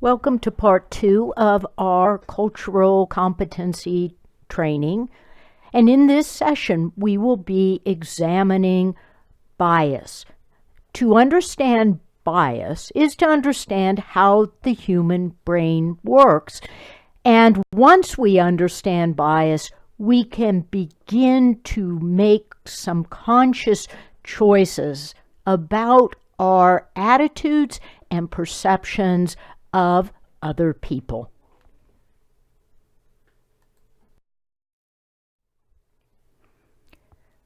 Welcome to part 2 of our cultural competency training. And in this session, we will be examining bias. To understand bias is to understand how the human brain works. And once we understand bias, we can begin to make some conscious choices about our attitudes and perceptions of other people.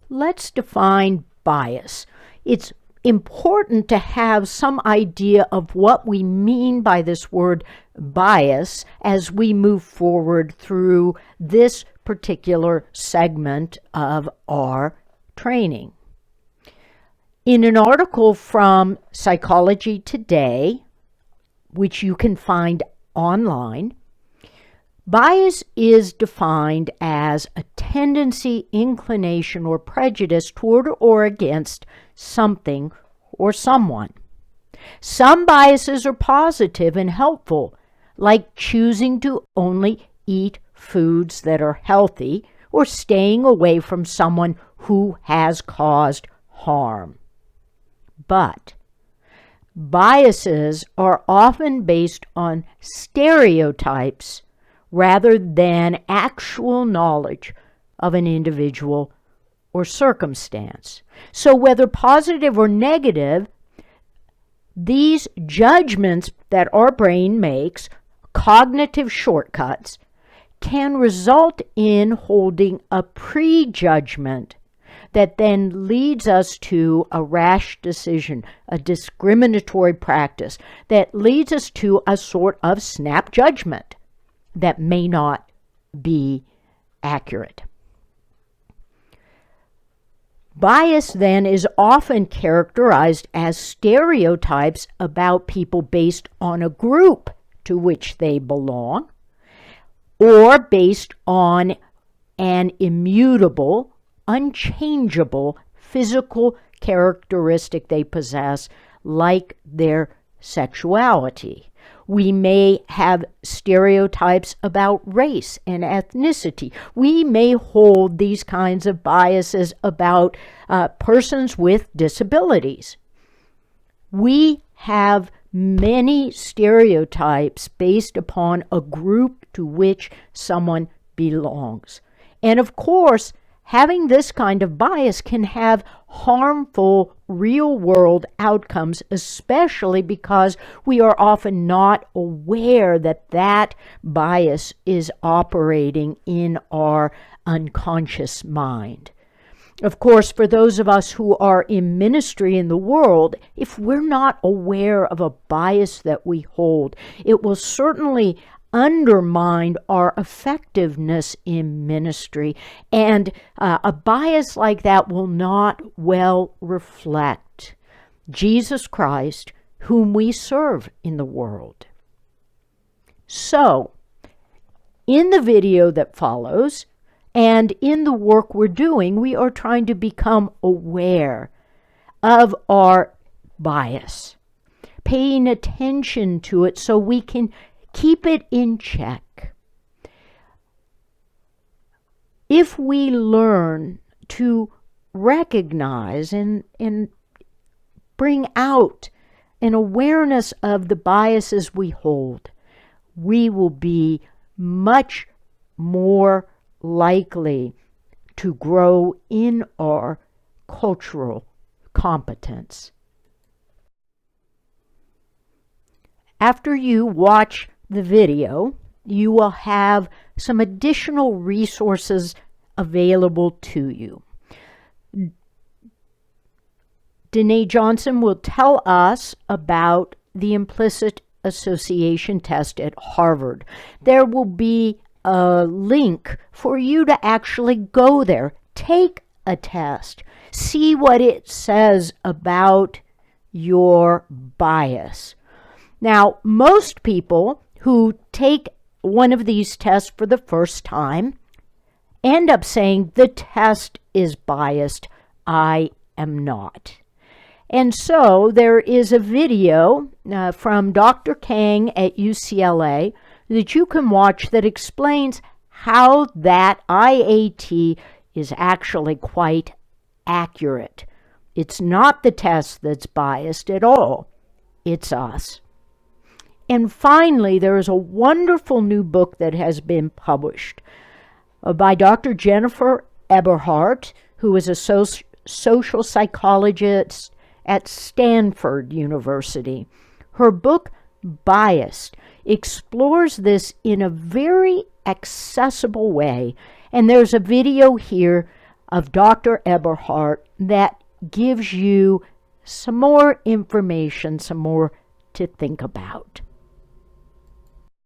Let's define bias. It's important to have some idea of what we mean by this word bias as we move forward through this particular segment of our training. In an article from Psychology Today, which you can find online, bias is defined as a tendency, inclination, or prejudice toward or against something or someone. Some biases are positive and helpful, like choosing to only eat foods that are healthy or staying away from someone who has caused harm. But biases are often based on stereotypes rather than actual knowledge of an individual or circumstance. So whether positive or negative, these judgments that our brain makes, cognitive shortcuts, can result in holding a prejudgment that then leads us to a rash decision, a discriminatory practice, that leads us to a sort of snap judgment that may not be accurate. Bias then is often characterized as stereotypes about people based on a group to which they belong, or based on an immutable, unchangeable physical characteristic they possess, like their sexuality. We may have stereotypes about race and ethnicity. We may hold these kinds of biases about persons with disabilities. We have many stereotypes based upon a group to which someone belongs. And of course, having this kind of bias can have harmful real-world outcomes, especially because we are often not aware that that bias is operating in our unconscious mind. Of course, for those of us who are in ministry in the world, if we're not aware of a bias that we hold, it will certainly undermine our effectiveness in ministry, and a bias like that will not well reflect Jesus Christ, whom we serve in the world. So, in the video that follows, and in the work we're doing, we are trying to become aware of our bias, paying attention to it so we can keep it in check. If we learn to recognize and bring out an awareness of the biases we hold, we will be much more likely to grow in our cultural competence. After you watch the video, you will have some additional resources available to you. Danae Johnson will tell us about the implicit association test at Harvard. There will be a link for you to actually go there, take a test, see what it says about your bias. Now, most people who take one of these tests for the first time end up saying, the test is biased, I am not. And so there is a video from Dr. Kang at UCLA that you can watch that explains how that IAT is actually quite accurate. It's not the test that's biased at all. It's us. And finally, there is a wonderful new book that has been published by Dr. Jennifer Eberhardt, who is a social psychologist at Stanford University. Her book, Biased, explores this in a very accessible way. And there's a video here of Dr. Eberhardt that gives you some more information, some more to think about.